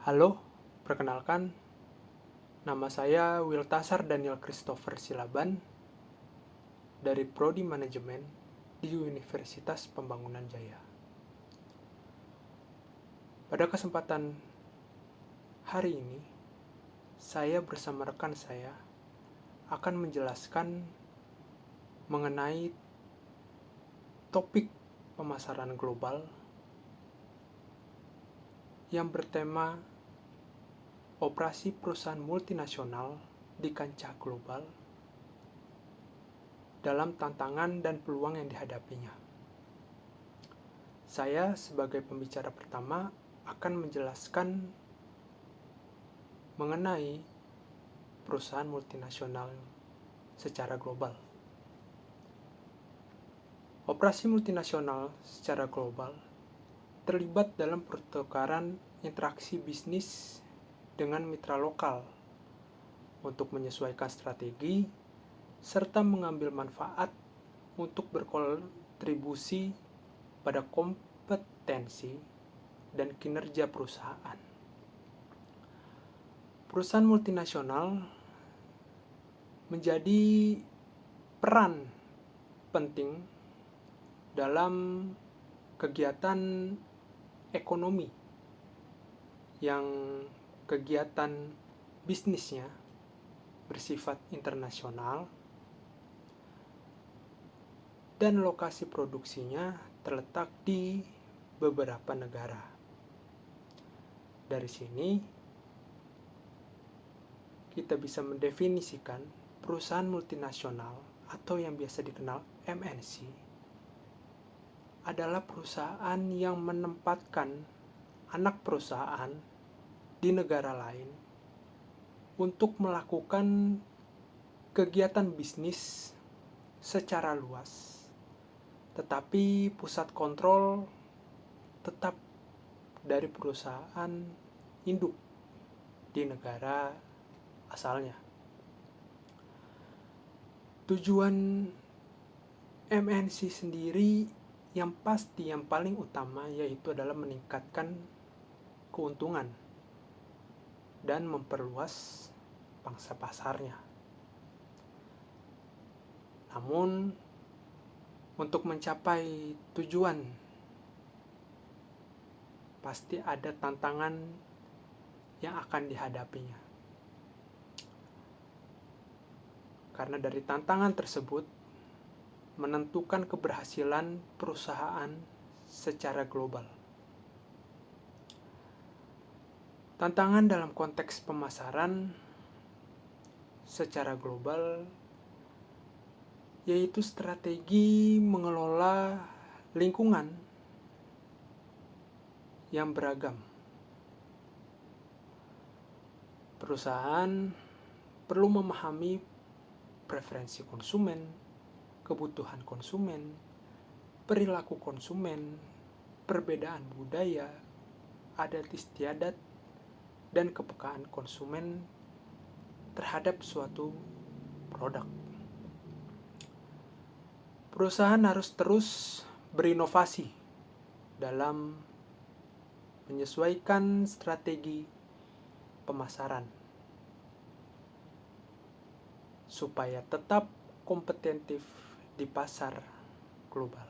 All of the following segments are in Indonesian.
Halo, perkenalkan, nama saya Wiltasar Daniel Christopher Silaban dari Prodi Manajemen di Universitas Pembangunan Jaya. Pada kesempatan hari ini, saya bersama rekan saya akan menjelaskan mengenai topik pemasaran global yang bertema operasi perusahaan multinasional di kancah global dalam tantangan dan peluang yang dihadapinya. Saya sebagai pembicara pertama akan menjelaskan mengenai perusahaan multinasional secara global. Operasi multinasional secara global terlibat dalam pertukaran interaksi bisnis dengan mitra lokal untuk menyesuaikan strategi serta mengambil manfaat untuk berkontribusi pada kompetensi dan kinerja perusahaan. Perusahaan multinasional menjadi peran penting dalam kegiatan ekonomi yang kegiatan bisnisnya bersifat internasional dan lokasi produksinya terletak di beberapa negara. Dari sini kita bisa mendefinisikan perusahaan multinasional atau yang biasa dikenal MNC adalah perusahaan yang menempatkan anak perusahaan di negara lain untuk melakukan kegiatan bisnis secara luas, tetapi pusat kontrol tetap dari perusahaan induk di negara asalnya. Tujuan MNC sendiri yang pasti yang paling utama yaitu adalah meningkatkan keuntungan dan memperluas pangsa pasarnya. Namun untuk mencapai tujuan pasti ada tantangan yang akan dihadapinya. Karena dari tantangan tersebut menentukan keberhasilan perusahaan secara global. Tantangan dalam konteks pemasaran secara global yaitu strategi mengelola lingkungan yang beragam. Perusahaan perlu memahami preferensi konsumen, kebutuhan konsumen, perilaku konsumen, perbedaan budaya, adat istiadat, dan kepekaan konsumen terhadap suatu produk. Perusahaan harus terus berinovasi dalam menyesuaikan strategi pemasaran supaya tetap kompetitif di pasar global.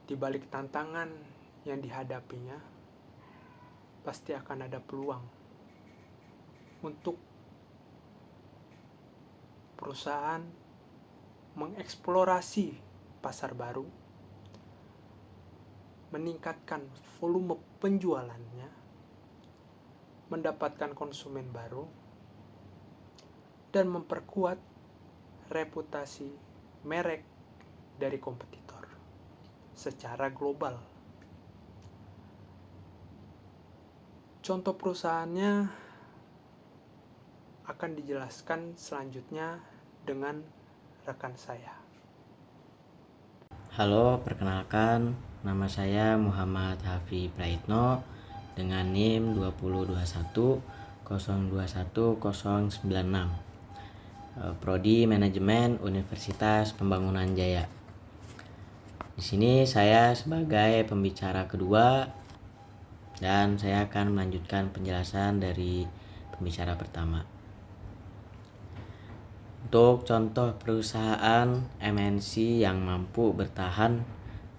Di balik tantangan yang dihadapinya, pasti akan ada peluang untuk perusahaan mengeksplorasi pasar baru, meningkatkan volume penjualannya, mendapatkan konsumen baru, dan memperkuat reputasi merek dari kompetitor secara global. Contoh perusahaannya akan dijelaskan selanjutnya dengan rekan saya. Halo, perkenalkan, nama saya Muhammad Hafi Praitno dengan NIM 2021 021096. Prodi Manajemen Universitas Pembangunan Jaya. Di sini saya sebagai pembicara kedua dan saya akan melanjutkan penjelasan dari pembicara pertama. Untuk contoh perusahaan MNC yang mampu bertahan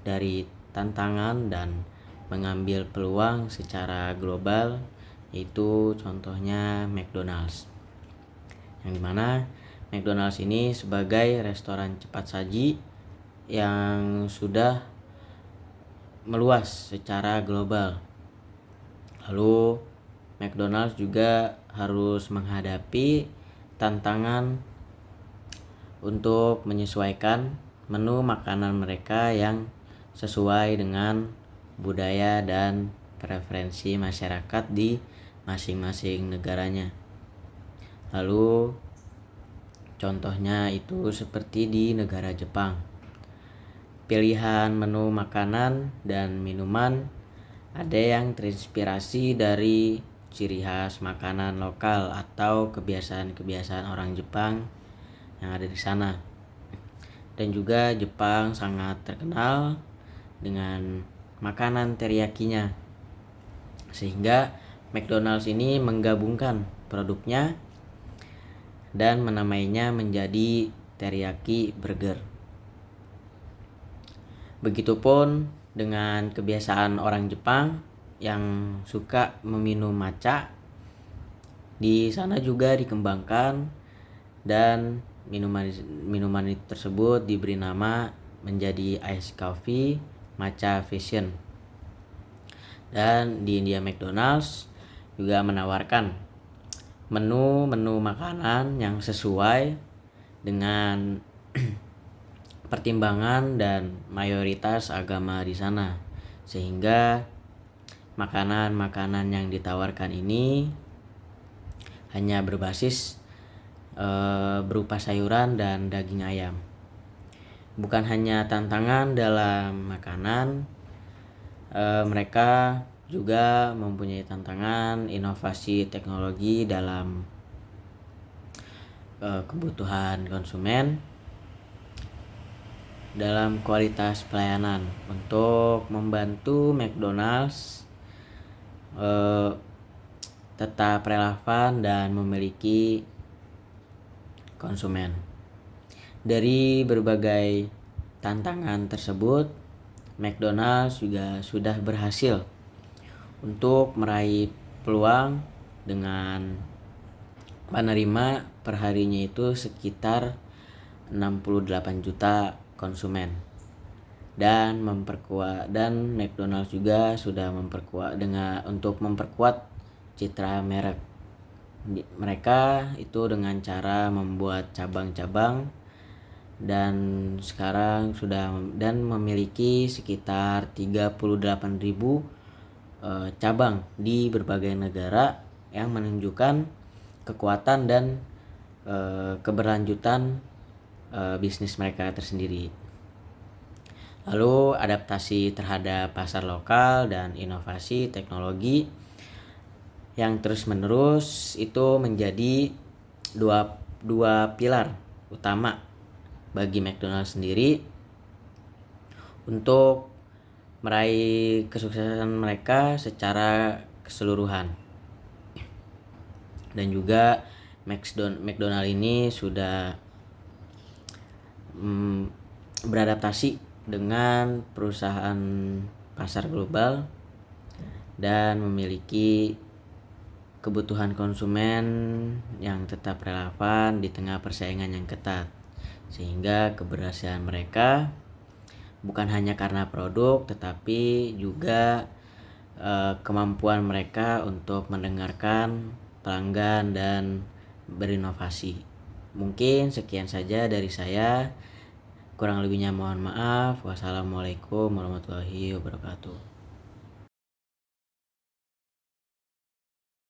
dari tantangan dan mengambil peluang secara global, yaitu contohnya McDonald's. Yang dimana McDonald's ini sebagai restoran cepat saji yang sudah meluas secara global. Lalu McDonald's juga harus menghadapi tantangan untuk menyesuaikan menu makanan mereka yang sesuai dengan budaya dan preferensi masyarakat di masing-masing negaranya. Lalu contohnya itu seperti di negara Jepang. Pilihan menu makanan dan minuman ada yang terinspirasi dari ciri khas makanan lokal atau kebiasaan-kebiasaan orang Jepang yang ada di sana. Dan juga Jepang sangat terkenal dengan makanan teriyakinya, sehingga McDonald's ini menggabungkan produknya dan menamainya menjadi teriyaki burger. Begitupun dengan kebiasaan orang Jepang yang suka meminum matcha. Di sana juga dikembangkan dan minuman tersebut diberi nama menjadi ice coffee matcha fusion. Dan di India McDonald's juga menawarkan menu makanan yang sesuai dengan pertimbangan dan mayoritas agama di sana, sehingga makanan-makanan yang ditawarkan ini hanya berbasis berupa sayuran dan daging ayam. Bukan hanya tantangan dalam makanan, mereka juga mempunyai tantangan inovasi teknologi dalam kebutuhan konsumen dalam kualitas pelayanan untuk membantu McDonald's tetap relevan dan memiliki konsumen. Dari berbagai tantangan tersebut, McDonald's juga sudah berhasil untuk meraih peluang dengan menerima perharinya itu sekitar 68 juta konsumen. Dan McDonald's juga sudah untuk memperkuat citra merek. Mereka itu dengan cara membuat cabang-cabang dan sekarang memiliki sekitar 38.000 cabang di berbagai negara yang menunjukkan kekuatan dan keberlanjutan bisnis mereka tersendiri. Lalu adaptasi terhadap pasar lokal dan inovasi teknologi yang terus-menerus itu menjadi dua pilar utama bagi McDonald's sendiri untuk meraih kesuksesan mereka secara keseluruhan. Dan juga McDonald's ini sudah beradaptasi dengan perusahaan pasar global dan memiliki kebutuhan konsumen yang tetap relevan di tengah persaingan yang ketat, sehingga keberhasilan mereka bukan hanya karena produk tetapi juga kemampuan mereka untuk mendengarkan pelanggan dan berinovasi. Mungkin sekian saja dari saya, kurang lebihnya mohon maaf. Wassalamualaikum warahmatullahi wabarakatuh.